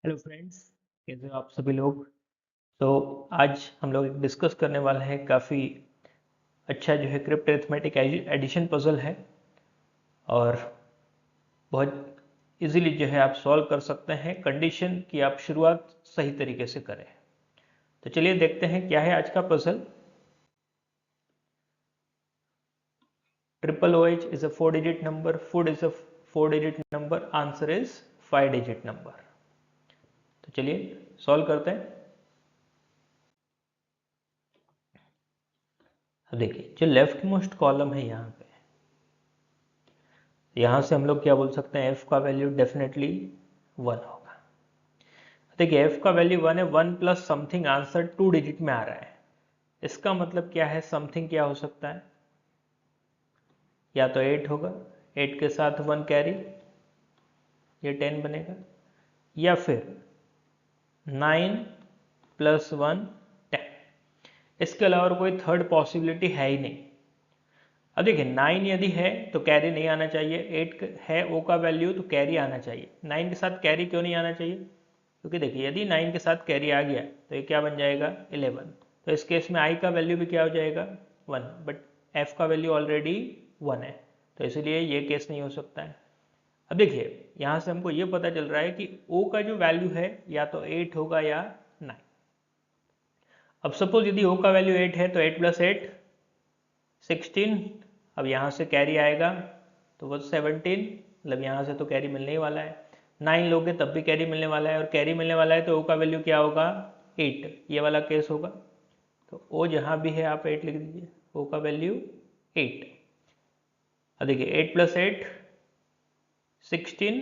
Hello friends, कैसे हो आप सभी लोग। तो आज हम लोग डिस्कस करने वाले हैं काफ़ी अच्छा जो है क्रिप्ट अरिथमेटिक एडिशन पजल है और बहुत इजीली जो है आप सॉल्व कर सकते हैं कंडीशन कि आप शुरुआत सही तरीके से करें। तो चलिए देखते हैं क्या है आज का puzzle. Triple OH is a 4 digit number, food is a 4 digit number, answer is 5 digit number. तो चलिए सॉल्व करते हैं। अब देखिए जो लेफ्ट मोस्ट कॉलम है यहाँ से हम लोग क्या बोल सकते हैं, f का वैल्यू डेफिनेटली 1 होगा। देखिए f का वैल्यू 1 है, 1 प्लस समथिंग आंसर 2 डिजिट में आ रहा है। इसका मतलब क्या है, समथिंग क्या हो सकता है, या तो 8 होगा, 8 के साथ 1 कैरी, ये 10 बनेगा, या फिर 9 प्लस 1 10। इसके अलावा कोई थर्ड पॉसिबिलिटी है ही नहीं। अब देखिए 9 यदि है तो कैरी नहीं आना चाहिए, 8 है ओ का वैल्यू तो कैरी आना चाहिए। 9 के साथ कैरी क्यों नहीं आना चाहिए, क्योंकि देखिए यदि 9 के साथ कैरी आ गया तो ये क्या बन जाएगा 11। तो इस केस में आई का वैल्यू भी क्या हो जाएगा 1, बट एफ का वैल्यू ऑलरेडी 1 है, तो इसलिए ये केस नहीं हो सकता है। अब देखिए यहाँ से हमको ये पता चल रहा है कि ओ का जो वैल्यू है या तो 8 होगा या 9। अब सपोज यदि ओ का वैल्यू 8 है तो 8 प्लस 8 16। अब यहाँ से कैरी आएगा तो वो 17, मतलब यहाँ से तो कैरी मिलने ही वाला है। 9 लोगे तब भी कैरी मिलने वाला है, और कैरी मिलने वाला है तो ओ का वैल्यू क्या होगा 8, ये वाला केस होगा। तो ओ जहाँ भी है आप 8 लिख दीजिए, ओ का वैल्यू 8। अब देखिए 8 प्लस 8 16,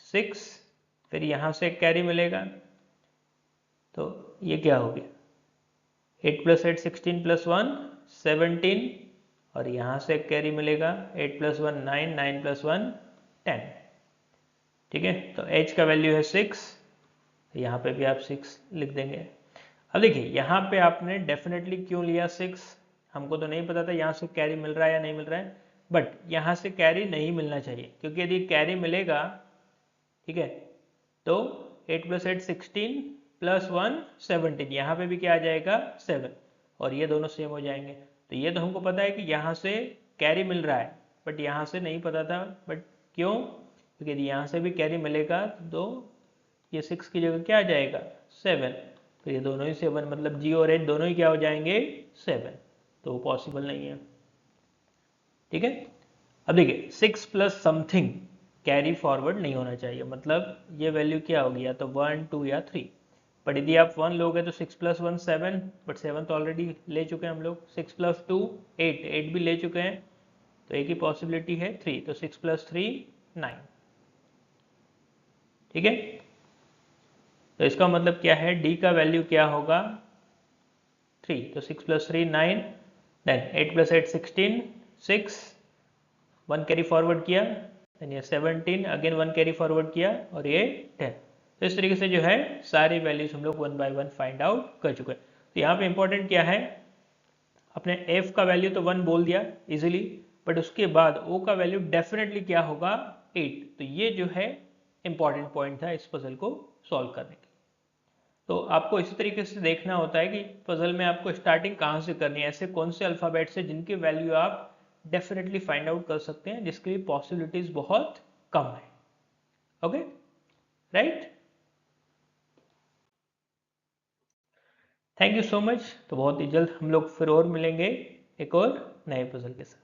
6, फिर यहाँ से कैरी मिलेगा तो ये क्या हो गया 8 प्लस 8 16 प्लस 1 17, और यहाँ से कैरी मिलेगा 8 प्लस 1 9, 9 प्लस 1 10। ठीक है, तो h का वैल्यू है 6, यहाँ पे भी आप 6 लिख देंगे। अब देखिए यहाँ पे आपने डेफिनेटली क्यों लिया 6, हमको तो नहीं पता था यहाँ से कैरी मिल रहा है या नहीं मिल रहा है, बट यहाँ से कैरी नहीं मिलना चाहिए, क्योंकि यदि कैरी मिलेगा, ठीक है, तो 8 प्लस 8 16 प्लस 1 17, यहाँ पे भी क्या आ जाएगा 7, और ये दोनों सेम हो जाएंगे। तो ये तो हमको पता है कि यहाँ से कैरी मिल रहा है, बट यहाँ से नहीं पता था, बट क्यों, क्योंकि यदि यहाँ से भी कैरी मिलेगा तो ये 6 की जगह क्या आ जाएगा 7, तो ये दोनों ही 7, मतलब जी और एच दोनों ही क्या हो जाएंगे 7, तो वो पॉसिबल नहीं है। ठीक है, अब देखिए 6 प्लस समथिंग कैरी फॉरवर्ड नहीं होना चाहिए, मतलब ये वैल्यू क्या होगी, या तो 1 2 या 3। बट यदि आप 1 लोगे तो 6 प्लस 1 7, बट 7 तो ऑलरेडी ले चुके हैं हम लोग। 6 प्लस 2 8, 8 भी ले चुके हैं, तो एक ही पॉसिबिलिटी है 3, तो 6 प्लस 3 9। ठीक है, तो इसका मतलब क्या है, डी का वैल्यू क्या होगा 3, तो 6 plus 3 9, then 8 plus 8 16, 6 1 carry forward किया, देन ये 17 अगेन 1 कैरी फॉरवर्ड किया, और ये 10। तो इस तरीके से जो है सारी वैल्यूज हम लोग 1 बाय 1 फाइंड आउट कर चुके हैं। तो यहाँ पे इंपॉर्टेंट क्या है, अपने f का वैल्यू तो 1 बोल दिया इजीली, बट उसके बाद o का वैल्यू डेफिनेटली क्या होगा 8। तो ये जो है इंपॉर्टेंट पॉइंट था इस पजल को सॉल्व करने के। तो आपको इसी तरीके से देखना होता है कि पजल में आपको स्टार्टिंग कहाँ से करनी है, ऐसे कौन से अल्फ़ाबेट्स है जिनकी वैल्यू आप डेफिनेटली फाइंड आउट कर सकते हैं, जिसके लिए पॉसिबिलिटीज बहुत कम है। Okay, right, thank you so much. तो बहुत ही जल्द हम लोग फिर और मिलेंगे एक और नए पजल के साथ।